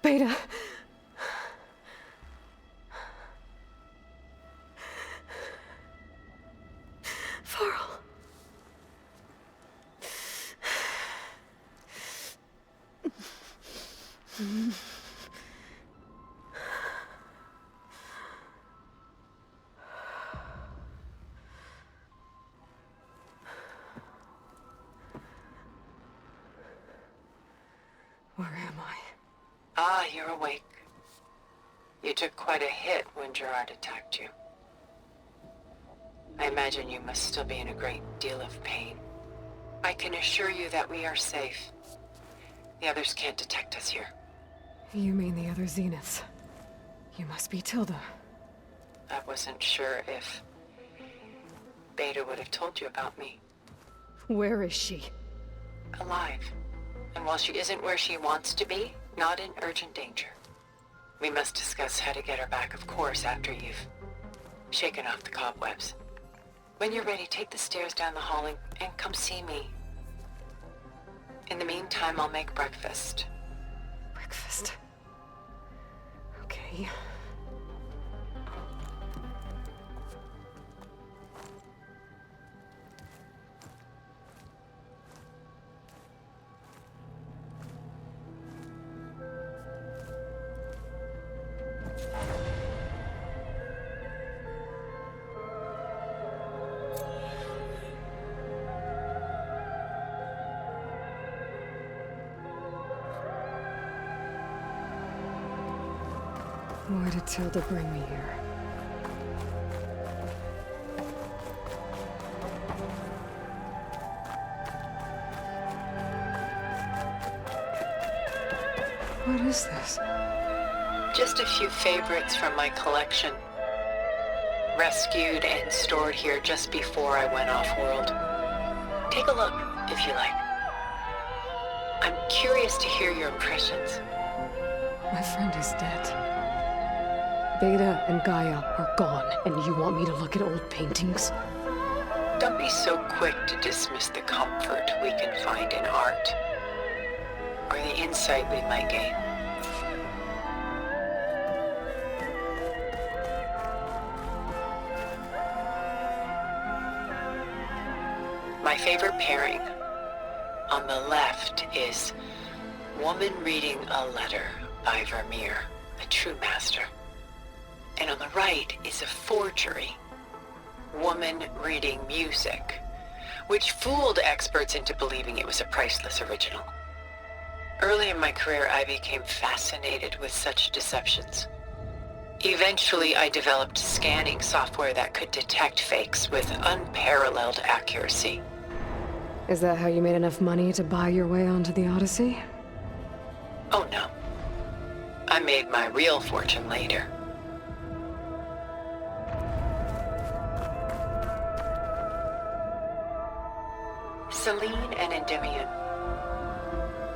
Beta. Farrell. Where am I? Ah, you're awake. You took quite a hit when Gerard attacked you. I imagine you must still be in a great deal of pain. I can assure you that we are safe. The others can't detect us here. You mean the other Zeniths? You must be Tilda. I wasn't sure if Beta would have told you about me. Where is she? Alive. And while she isn't where she wants to be, not in urgent danger. We must discuss how to get her back, of course, after you've shaken off the cobwebs. When you're ready, take the stairs down the hall and come see me. In the meantime, I'll make breakfast. Breakfast. Okay. Why did Tilda bring me here? What is this? Just a few favorites from my collection. Rescued and stored here just before I went off-world. Take a look, if you like. I'm curious to hear your impressions. My friend is dead. Beta and Gaia are gone, and you want me to look at old paintings? Don't be so quick to dismiss the comfort we can find in art, or the insight we might gain. My favorite pairing on the left is Woman Reading a Letter by Vermeer, a true master. And on the right is a forgery, Woman Reading Music, which fooled experts into believing it was a priceless original. Early in my career, I became fascinated with such deceptions. Eventually, I developed scanning software that could detect fakes with unparalleled accuracy. Is that how you made enough money to buy your way onto the Odyssey? Oh no. I made my real fortune later. Selene and Endymion.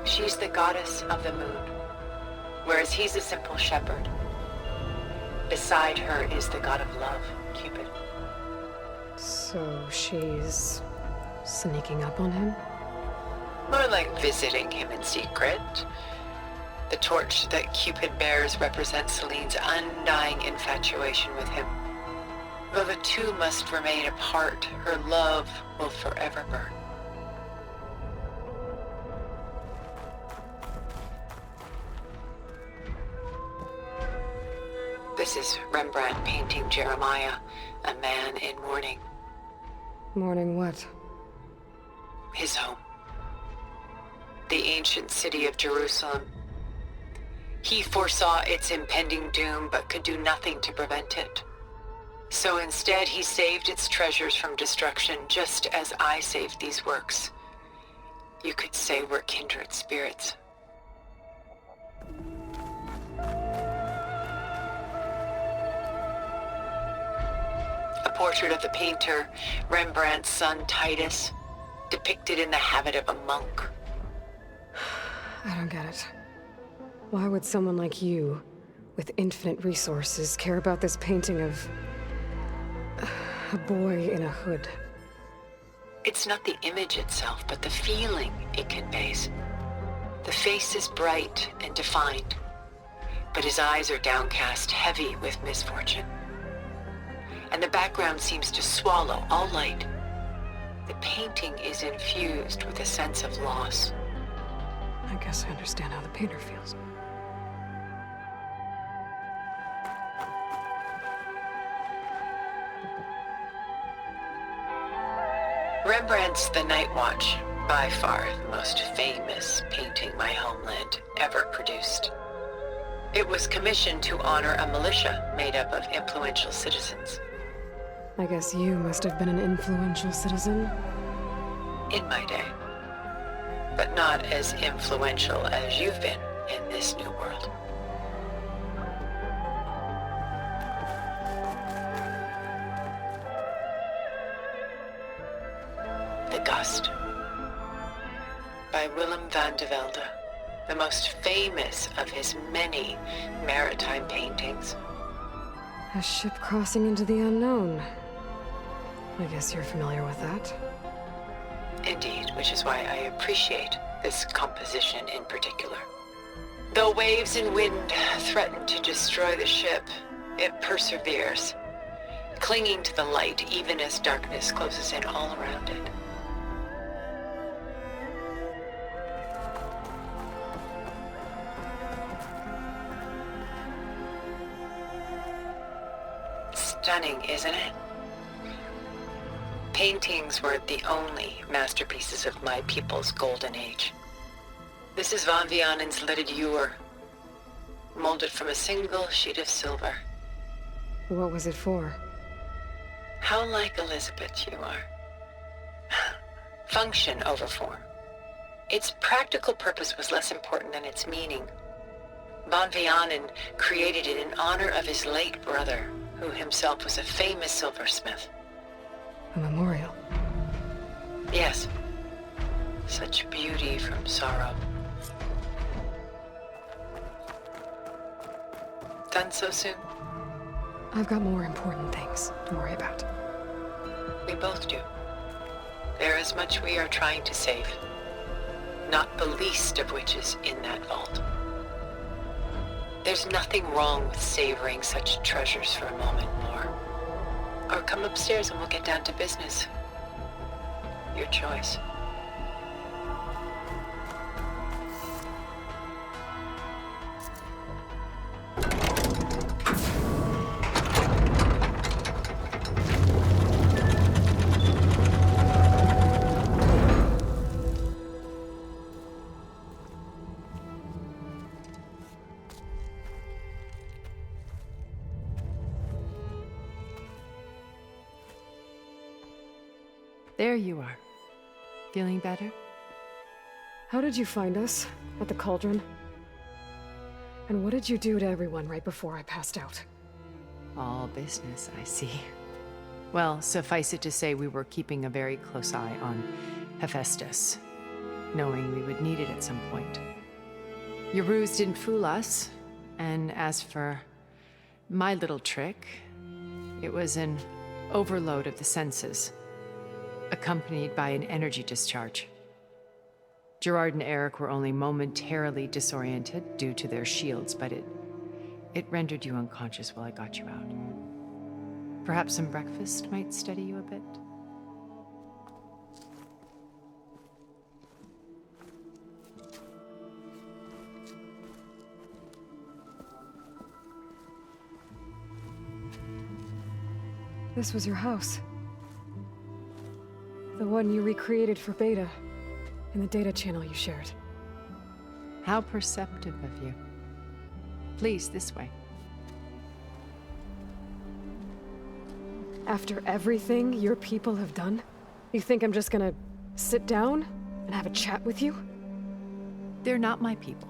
She's the goddess of the moon, whereas he's a simple shepherd. Beside her is the god of love, Cupid. So she's sneaking up on him? More like visiting him in secret. The torch that Cupid bears represents Selene's undying infatuation with him. Though the two must remain apart, her love will forever burn. This is Rembrandt painting Jeremiah, a man in mourning. Mourning what? His home. The ancient city of Jerusalem. He foresaw its impending doom, but could do nothing to prevent it. So instead, he saved its treasures from destruction, just as I saved these works. You could say we're kindred spirits. A portrait of the painter, Rembrandt's son Titus, depicted in the habit of a monk. I don't get it. Why would someone like you, with infinite resources, care about this painting of a boy in a hood? It's not the image itself, but the feeling it conveys. The face is bright and defined, but his eyes are downcast, heavy with misfortune. And the background seems to swallow all light. The painting is infused with a sense of loss. I guess I understand how the painter feels. Rembrandt's The Night Watch, by far the most famous painting my homeland ever produced. It was commissioned to honor a militia made up of influential citizens. I guess you must have been an influential citizen. In my day. But not as influential as you've been in this new world. The Gust, by Willem van de Velde, the most famous of his many maritime paintings. A ship crossing into the unknown. I guess you're familiar with that. Indeed, which is why I appreciate this composition in particular. Though waves and wind threaten to destroy the ship, it perseveres, clinging to the light even as darkness closes in all around it. Stunning, isn't it? Paintings were the only masterpieces of my people's golden age. This is Van Vianen's Lidded Ewer, molded from a single sheet of silver. What was it for? How like Elizabeth you are. Function over form. Its practical purpose was less important than its meaning. Van Vianen created it in honor of his late brother, who himself was a famous silversmith. A memorial. Yes. Such beauty from sorrow. Done so soon? I've got more important things to worry about. We both do. There is much we are trying to save. Not the least of which is in that vault. There's nothing wrong with savoring such treasures for a moment more. Or come upstairs and we'll get down to business. Your choice. There you are. Feeling better? How did you find us? At the cauldron? And what did you do to everyone right before I passed out? All business, I see. Well, suffice it to say we were keeping a very close eye on Hephaestus, knowing we would need it at some point. Your ruse didn't fool us, and as for my little trick, it was an overload of the senses, accompanied by an energy discharge. Gerard and Eric were only momentarily disoriented due to their shields, but it rendered you unconscious while I got you out. Perhaps some breakfast might steady you a bit? This was your house. The one you recreated for Beta, in the data channel you shared. How perceptive of you. Please, this way. After everything your people have done, you think I'm just gonna sit down and have a chat with you? They're not my people.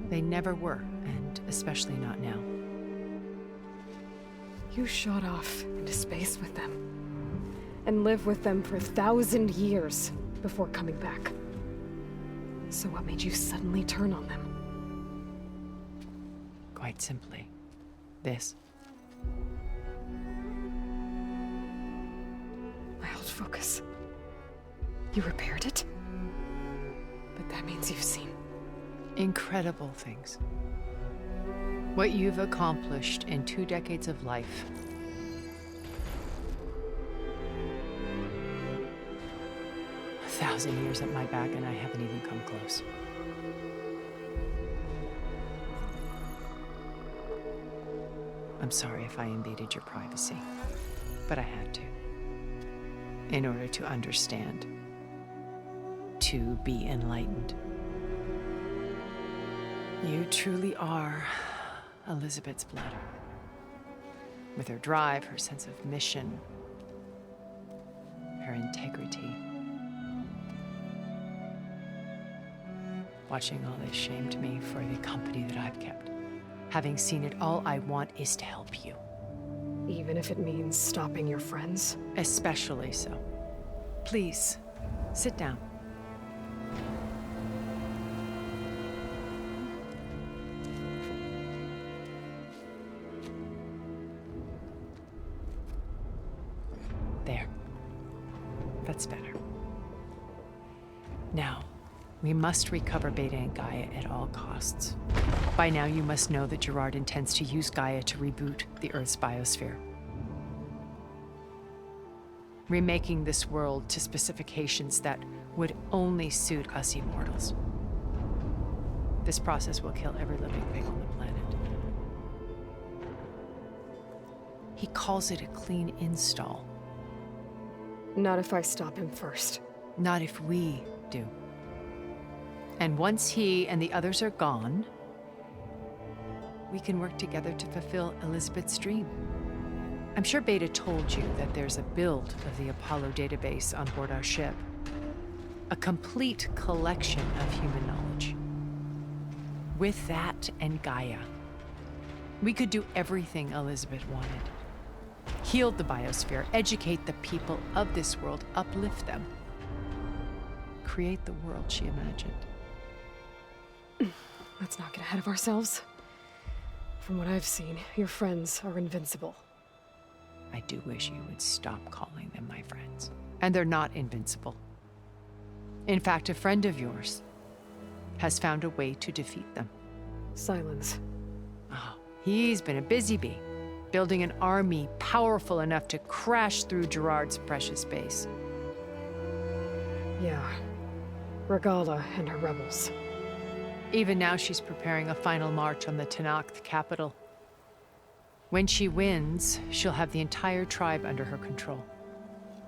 They never were, and especially not now. You shot off into space with them, and lived with them for 1,000 years before coming back. So what made you suddenly turn on them? Quite simply, this. My old focus. You repaired it? But that means you've seen Incredible things. What you've accomplished in 2 decades of life. A 1,000 years at my back and I haven't even come close. I'm sorry if I invaded your privacy, but I had to. In order to understand. To be enlightened. You truly are Elizabeth's blood. With her drive, her sense of mission, her integrity. Watching all this shamed me for the company that I've kept. Having seen it, all I want is to help you. Even if it means stopping your friends? Especially so. Please, sit down. There. That's better. Now, we must recover Beta and Gaia at all costs. By now, you must know that Gerard intends to use Gaia to reboot the Earth's biosphere. Remaking this world to specifications that would only suit us immortals. This process will kill every living thing on the planet. He calls it a clean install. Not if I stop him first. Not if we do. And once he and the others are gone, we can work together to fulfill Elizabeth's dream. I'm sure Beta told you that there's a build of the Apollo database on board our ship. A complete collection of human knowledge. With that and Gaia, we could do everything Elizabeth wanted. Heal the biosphere, educate the people of this world, uplift them. Create the world she imagined. Let's not get ahead of ourselves. From what I've seen, your friends are invincible. I do wish you would stop calling them my friends. And they're not invincible. In fact, a friend of yours has found a way to defeat them. Silence. Oh, he's been a busy bee, building an army powerful enough to crash through Gerard's precious base. Yeah. Regala and her rebels. Even now, she's preparing a final march on the Tenakth capital. When she wins, she'll have the entire tribe under her control.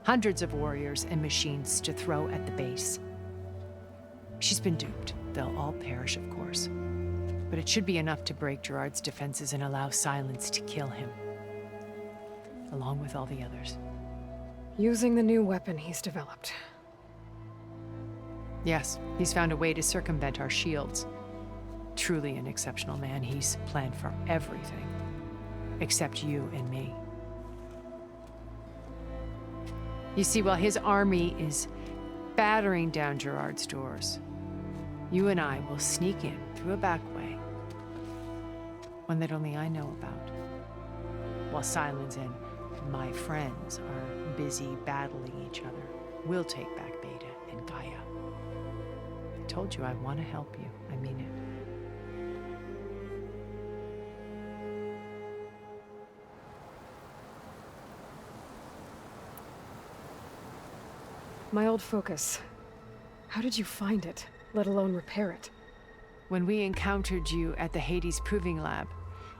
Hundreds of warriors and machines to throw at the base. She's been duped. They'll all perish, of course. But it should be enough to break Gerard's defenses and allow Silence to kill him. Along with all the others. Using the new weapon he's developed. Yes, he's found a way to circumvent our shields. Truly an exceptional man. He's planned for everything. Except you and me. You see, while his army is battering down Gerard's doors, you and I will sneak in through a back way. One that only I know about. While Silence and my friends are busy battling each other, we'll take back Beta and Gaia. I told you I want to help you. I mean it. My old focus. How did you find it, let alone repair it? When we encountered you at the Hades Proving Lab,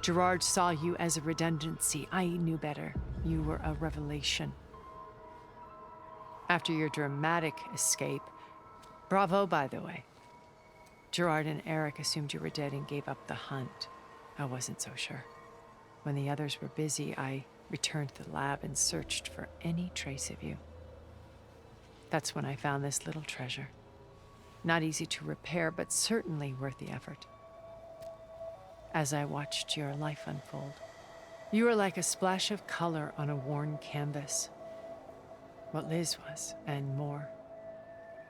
Gerard saw you as a redundancy. I knew better. You were a revelation. After your dramatic escape, bravo, by the way. Gerard and Eric assumed you were dead and gave up the hunt. I wasn't so sure. When the others were busy, I returned to the lab and searched for any trace of you. That's when I found this little treasure. Not easy to repair, but certainly worth the effort. As I watched your life unfold, you were like a splash of color on a worn canvas. What Liz was, and more.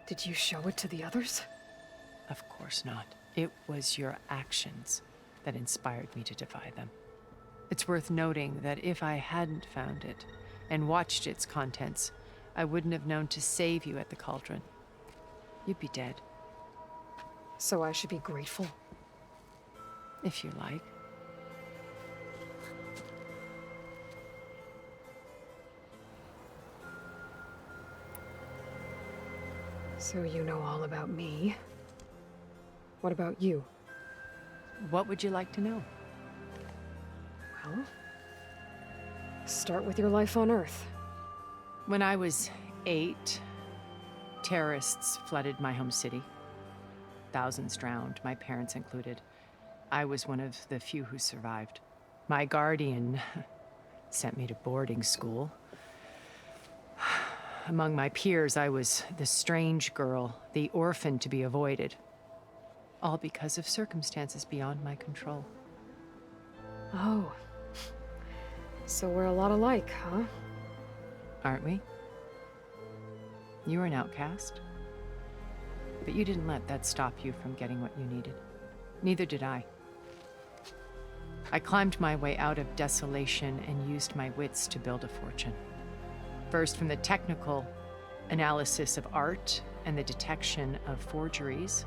Did you show it to the others? Of course not. It was your actions that inspired me to defy them. It's worth noting that if I hadn't found it and watched its contents, I wouldn't have known to save you at the cauldron. You'd be dead. So I should be grateful? If you like. So you know all about me. What about you? What would you like to know? Well, start with your life on Earth. When I was 8, terrorists flooded my home city. Thousands drowned, my parents included. I was one of the few who survived. My guardian sent me to boarding school. Among my peers, I was the strange girl, the orphan to be avoided. All because of circumstances beyond my control. Oh. So we're a lot alike, huh? Aren't we? You were an outcast. But you didn't let that stop you from getting what you needed. Neither did I. I climbed my way out of desolation and used my wits to build a fortune. First, from the technical analysis of art and the detection of forgeries.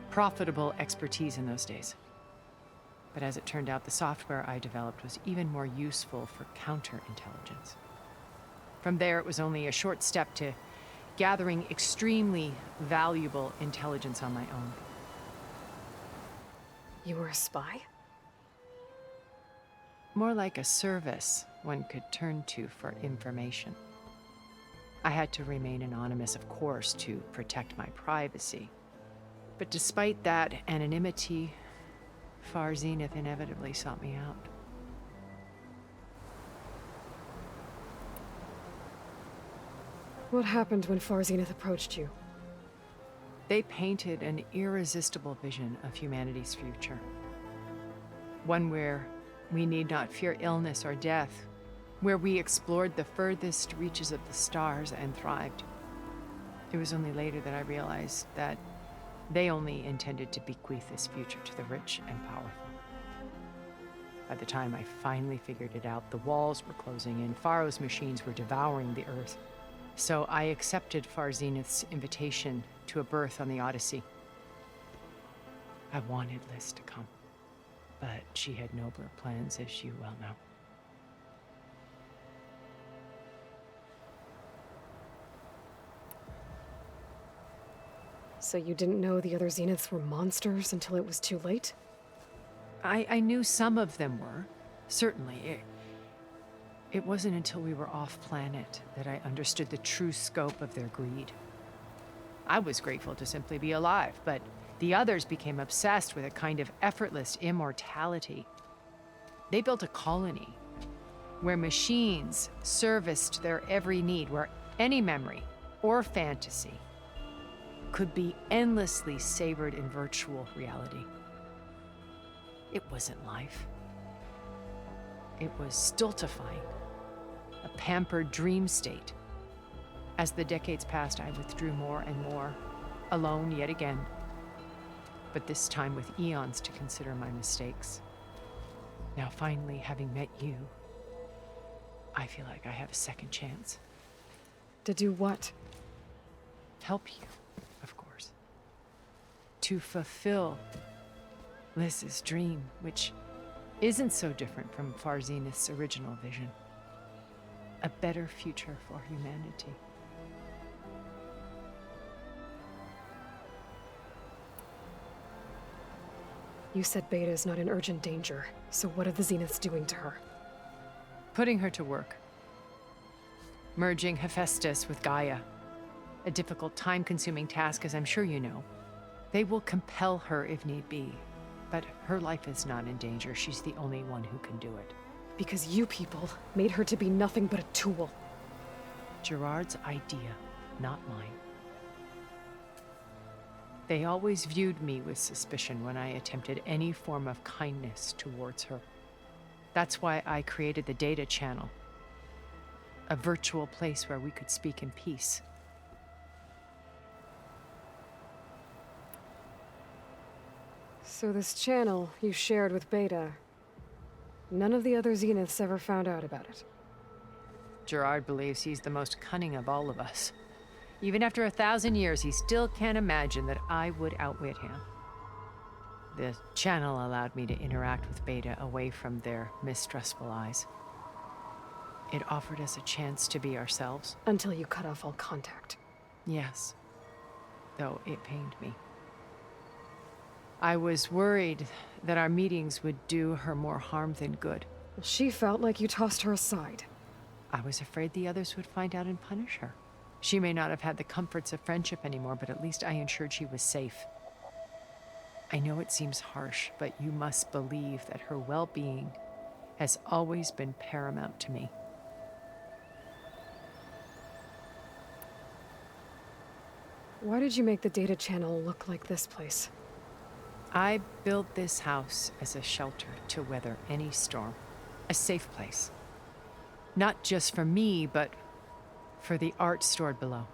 Profitable expertise in those days. But as it turned out, the software I developed was even more useful for counterintelligence. From there, it was only a short step to gathering extremely valuable intelligence on my own. You were a spy? More like a service one could turn to for information. I had to remain anonymous, of course, to protect my privacy. But despite that anonymity, Far Zenith inevitably sought me out. What happened when Far Zenith approached you? They painted an irresistible vision of humanity's future. One where we need not fear illness or death, where we explored the furthest reaches of the stars and thrived. It was only later that I realized that they only intended to bequeath this future to the rich and powerful. By the time I finally figured it out, the walls were closing in, Pharaoh's machines were devouring the earth. So I accepted Far Zenith's invitation to a berth on the Odyssey. I wanted Liz to come, but she had nobler plans, as you well know. So you didn't know the other Zeniths were monsters until it was too late? I knew some of them were, certainly. It wasn't until we were off-planet that I understood the true scope of their greed. I was grateful to simply be alive, but the others became obsessed with a kind of effortless immortality. They built a colony where machines serviced their every need, where any memory or fantasy could be endlessly savored in virtual reality. It wasn't life. It was stultifying, a pampered dream state. As the decades passed, I withdrew more and more, alone yet again, but this time with eons to consider my mistakes. Now finally, having met you, I feel like I have a second chance. To do what? Help you, of course. To fulfill Liz's dream, which isn't so different from Far Zenith's original vision. A better future for humanity. You said Beta is not in urgent danger, so what are the Zeniths doing to her? Putting her to work. Merging Hephaestus with Gaia. A difficult, time-consuming task, as I'm sure you know. They will compel her if need be. But her life is not in danger. She's the only one who can do it. Because you people made her to be nothing but a tool. Gerard's idea, not mine. They always viewed me with suspicion when I attempted any form of kindness towards her. That's why I created the data channel. A virtual place where we could speak in peace. So this channel you shared with Beta, none of the other Zeniths ever found out about it. Gerard believes he's the most cunning of all of us. Even after 1,000 years, he still can't imagine that I would outwit him. The channel allowed me to interact with Beta away from their mistrustful eyes. It offered us a chance to be ourselves. Until you cut off all contact. Yes, though it pained me. I was worried that our meetings would do her more harm than good. Well, she felt like you tossed her aside. I was afraid the others would find out and punish her. She may not have had the comforts of friendship anymore, but at least I ensured she was safe. I know it seems harsh, but you must believe that her well-being has always been paramount to me. Why did you make the data channel look like this place? I built this house as a shelter to weather any storm. A safe place. Not just for me, but for the art stored below.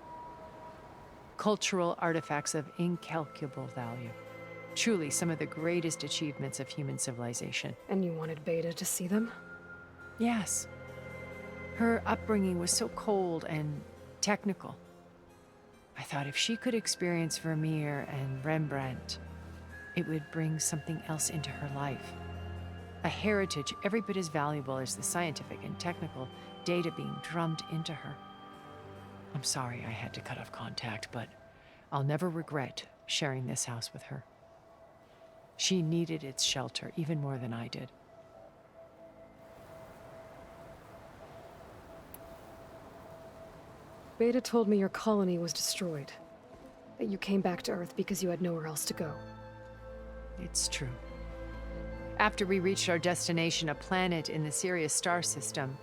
Cultural artifacts of incalculable value. Truly some of the greatest achievements of human civilization. And you wanted Beta to see them? Yes. Her upbringing was so cold and technical. I thought if she could experience Vermeer and Rembrandt, it would bring something else into her life. A heritage every bit as valuable as the scientific and technical data being drummed into her. I'm sorry I had to cut off contact, but I'll never regret sharing this house with her. She needed its shelter even more than I did. Beta told me your colony was destroyed. That you came back to Earth because you had nowhere else to go. It's true. After we reached our destination, a planet in the Sirius star system,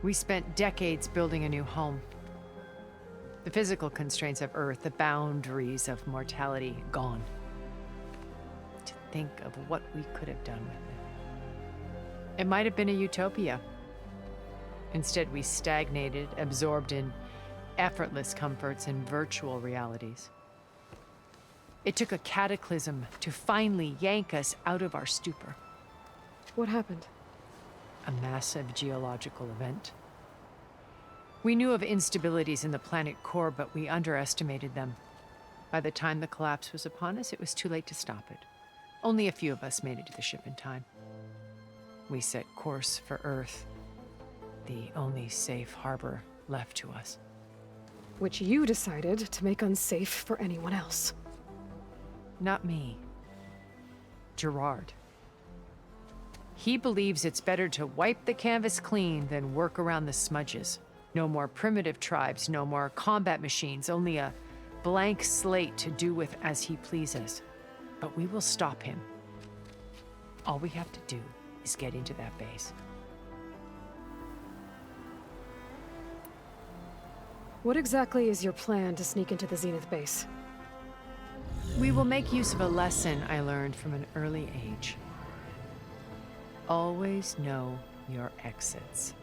we spent decades building a new home. The physical constraints of Earth, the boundaries of mortality, gone. To think of what we could have done with it. It might have been a utopia. Instead, we stagnated, absorbed in effortless comforts and virtual realities. It took a cataclysm to finally yank us out of our stupor. What happened? A massive geological event. We knew of instabilities in the planet core, but we underestimated them. By the time the collapse was upon us, it was too late to stop it. Only a few of us made it to the ship in time. We set course for Earth, the only safe harbor left to us. Which you decided to make unsafe for anyone else. Not me. Gerard. He believes it's better to wipe the canvas clean than work around the smudges. No more primitive tribes, no more combat machines, only a blank slate to do with as he pleases. But we will stop him. All we have to do is get into that base. What exactly is your plan to sneak into the Zenith base? We will make use of a lesson I learned from an early age. Always know your exits.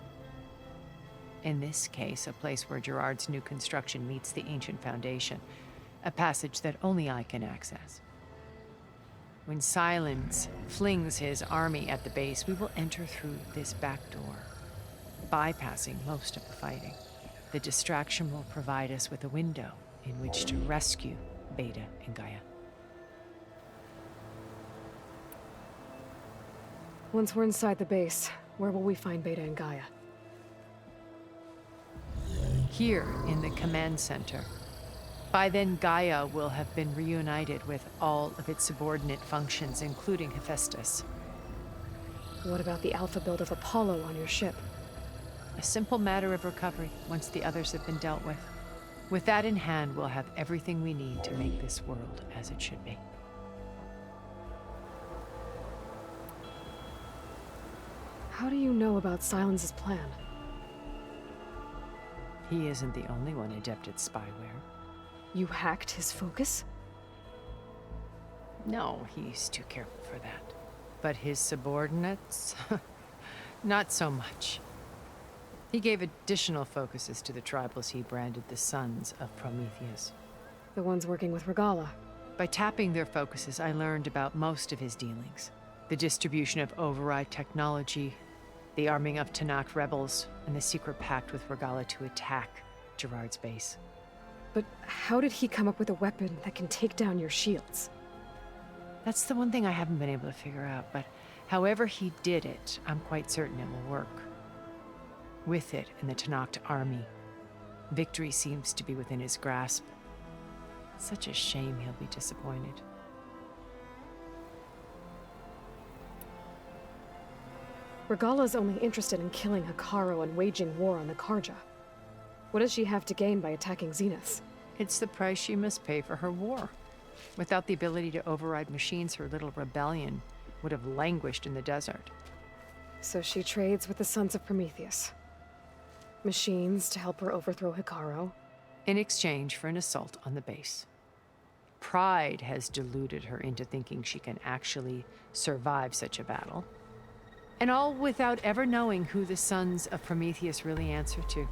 In this case, a place where Gerard's new construction meets the ancient foundation, a passage that only I can access. When Silence flings his army at the base, we will enter through this back door, bypassing most of the fighting. The distraction will provide us with a window in which to rescue Beta and Gaia. Once we're inside the base, where will we find Beta and Gaia? Here in the command center. By then, Gaia will have been reunited with all of its subordinate functions, including Hephaestus. What about the alpha build of Apollo on your ship? A simple matter of recovery once the others have been dealt with. With that in hand, we'll have everything we need to make this world as it should be. How do you know about Silence's plan? He isn't the only one adept at spyware. You hacked his focus? No, he's too careful for that. But his subordinates? Not so much. He gave additional focuses to the tribals he branded the Sons of Prometheus. The ones working with Regala. By tapping their focuses, I learned about most of his dealings. The distribution of override technology, the arming of Tanakh rebels, and the secret pact with Regala to attack Gerard's base. But how did he come up with a weapon that can take down your shields? That's the one thing I haven't been able to figure out, but however he did it, I'm quite certain it will work. With it and the Tenakth army, victory seems to be within his grasp. Such a shame he'll be disappointed. Regala's only interested in killing Hekarro and waging war on the Karja. What does she have to gain by attacking Zenith? It's the price she must pay for her war. Without the ability to override machines, her little rebellion would have languished in the desert. So she trades with the Sons of Prometheus. Machines to help her overthrow Hekarro. In exchange for an assault on the base. Pride has deluded her into thinking she can actually survive such a battle. And all without ever knowing who the Sons of Prometheus really answer to.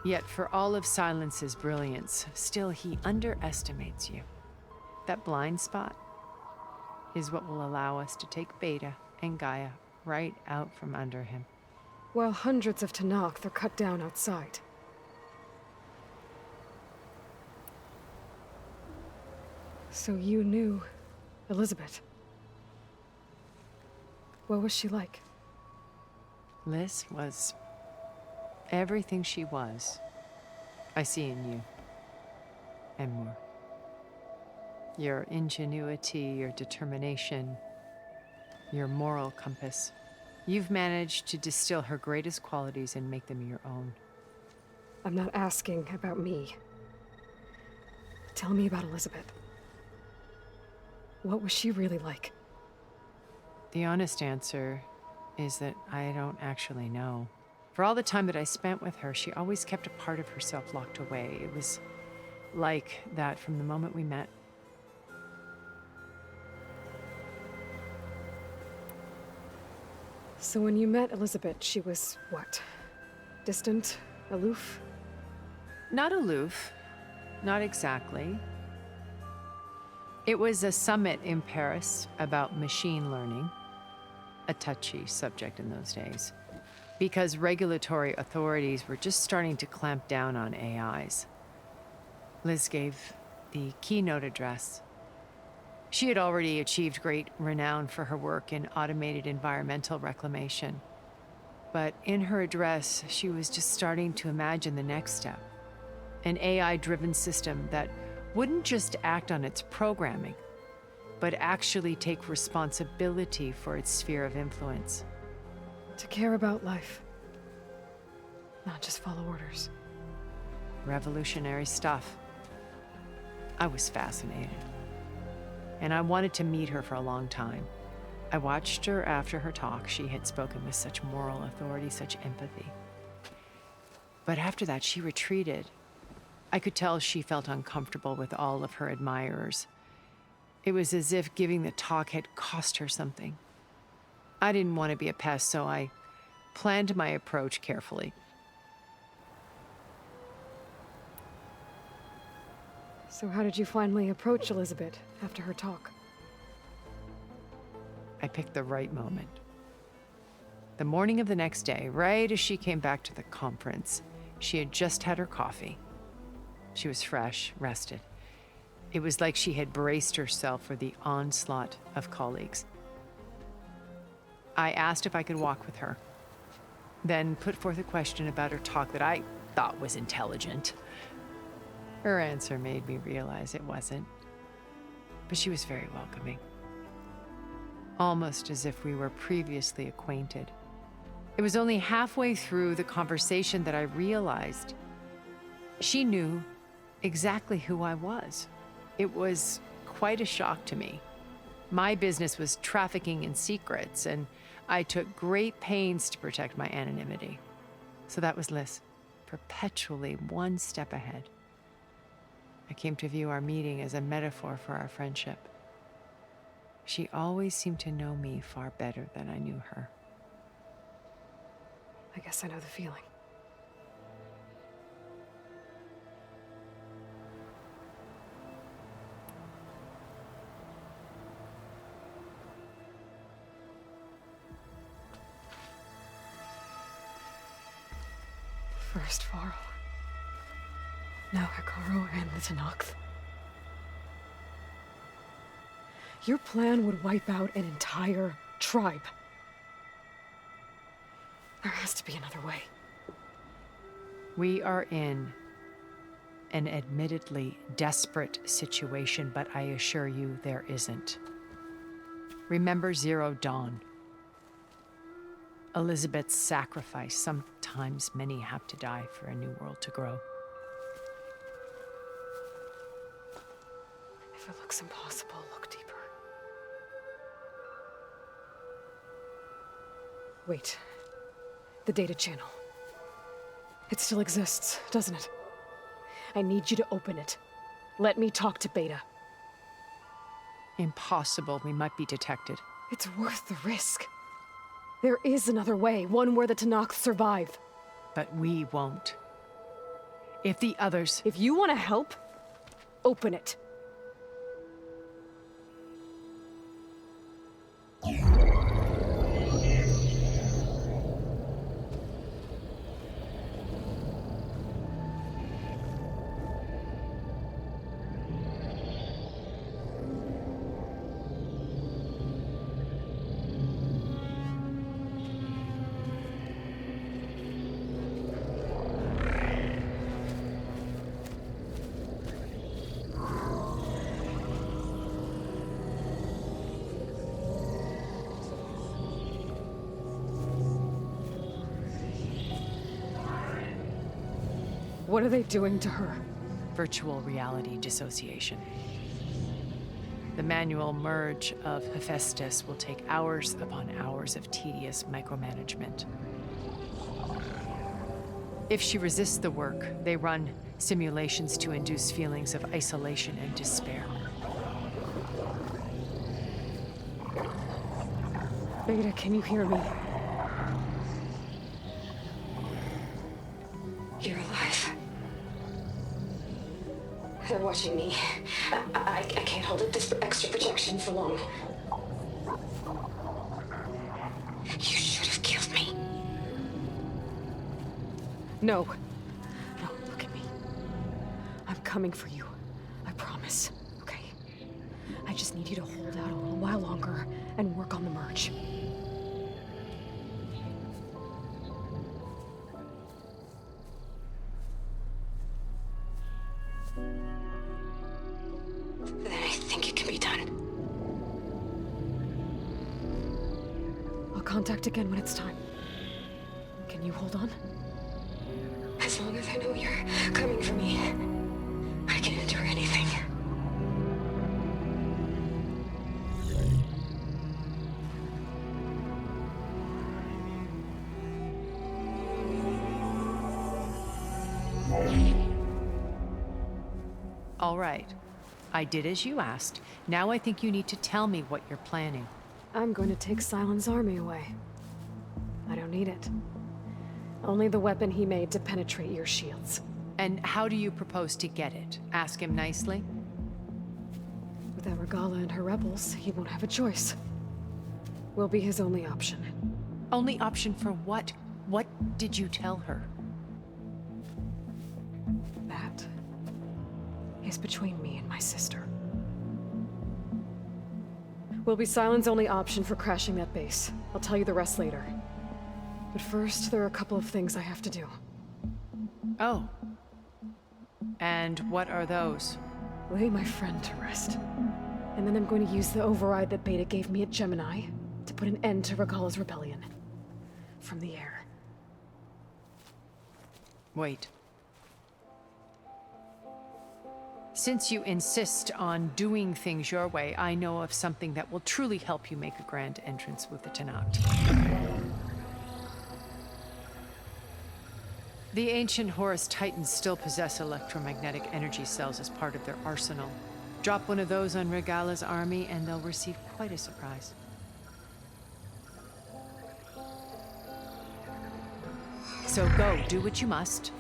Yet for all of Silence's brilliance, still he underestimates you. That blind spot is what will allow us to take Beta and Gaia right out from under him. While hundreds of Tenakth are cut down outside. So you knew Elizabeth. What was she like? Liz was everything she was. I see in you. And more. Your ingenuity, your determination, your moral compass. You've managed to distill her greatest qualities and make them your own. I'm not asking about me. Tell me about Elizabeth. What was she really like? The honest answer is that I don't actually know. For all the time that I spent with her, she always kept a part of herself locked away. It was like that from the moment we met. So when you met Elizabeth, she was what? Distant? Aloof? Not aloof. Not exactly. It was a summit in Paris about machine learning. A touchy subject in those days. Because regulatory authorities were just starting to clamp down on AIs. Liz gave the keynote address. She had already achieved great renown for her work in automated environmental reclamation. But in her address, she was just starting to imagine the next step. An AI-driven system that wouldn't just act on its programming, but actually take responsibility for its sphere of influence. To care about life. Not just follow orders. Revolutionary stuff. I was fascinated. And I wanted to meet her for a long time. I watched her after her talk. She had spoken with such moral authority, such empathy. But after that, she retreated. I could tell she felt uncomfortable with all of her admirers. It was as if giving the talk had cost her something. I didn't want to be a pest, so I planned my approach carefully. So how did you finally approach Elizabeth after her talk? I picked the right moment. The morning of the next day, right as she came back to the conference, she had just had her coffee. She was fresh, rested. It was like she had braced herself for the onslaught of colleagues. I asked if I could walk with her, then put forth a question about her talk that I thought was intelligent. Her answer made me realize it wasn't, but she was very welcoming. Almost as if we were previously acquainted. It was only halfway through the conversation that I realized she knew exactly who I was. It was quite a shock to me. My business was trafficking in secrets, and I took great pains to protect my anonymity. So that was Liz, perpetually one step ahead. I came to view our meeting as a metaphor for our friendship. She always seemed to know me far better than I knew her. I guess I know the feeling. First Varl. Now Hikaru and the Tenakth. Your plan would wipe out an entire tribe. There has to be another way. We are in an admittedly desperate situation, but I assure you there isn't. Remember Zero Dawn. Elizabeth's sacrifice. Sometimes many have to die for a new world to grow. If it looks impossible, look deeper. Wait. The data channel. It still exists, doesn't it? I need you to open it. Let me talk to Beta. Impossible. We might be detected. It's worth the risk. There is another way, one where the Tenakth survive. But we won't. If the others... If you want to help, open it. What are they doing to her? Virtual reality dissociation. The manual merge of Hephaestus will take hours upon hours of tedious micromanagement. If she resists the work, they run simulations to induce feelings of isolation and despair. Beta, can you hear me? You're alive. They're watching me. I can't hold up this extra protection for long. You should have killed me. No. No, look at me. I'm coming for you. I promise, okay? I just need you to hold out a little while longer and work on the merge. Contact again when it's time. Can you hold on? As long as I know you're coming for me, I can endure anything. All right. I did as you asked. Now I think you need to tell me what you're planning. I'm going to take Sylens' army away. I don't need it. Only the weapon he made to penetrate your shields. And how do you propose to get it? Ask him nicely? Without Regala and her rebels, he won't have a choice. We'll be his only option. Only option for what? What did you tell her? That is between me and my sister. Will be Sylens' only option for crashing that base. I'll tell you the rest later. But first, there are a couple of things I have to do. Oh. And what are those? Lay my friend to rest. And then I'm going to use the override that Beta gave me at Gemini to put an end to Regala's rebellion. From the air. Wait. Since you insist on doing things your way, I know of something that will truly help you make a grand entrance with the Tenakth. The ancient Horus Titans still possess electromagnetic energy cells as part of their arsenal. Drop one of those on Regala's army and they'll receive quite a surprise. So go, do what you must.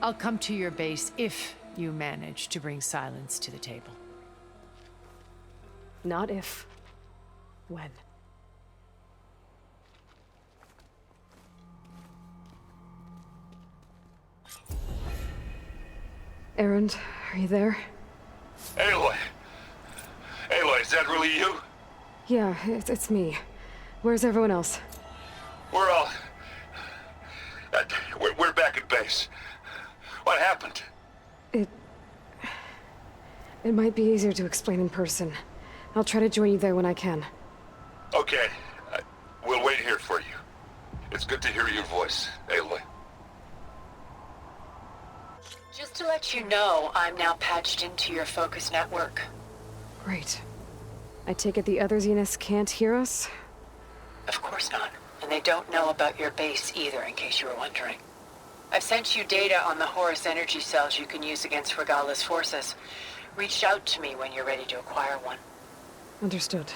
I'll come to your base if you manage to bring Sylens to the table. Not if. When. Erend, are you there? Aloy! Aloy, is that really you? Yeah, it's me. Where's everyone else? We're all... we're back at base. What happened? It might be easier to explain in person. I'll try to join you there when I can. Okay. We'll wait here for you. It's good to hear your voice, Aloy. Just to let you know, I'm now patched into your focus network. Great. I take it the other Zeniths can't hear us? Of course not. And they don't know about your base either, in case you were wondering. I've sent you data on the Horus energy cells you can use against Regala's forces. Reach out to me when you're ready to acquire one. Understood.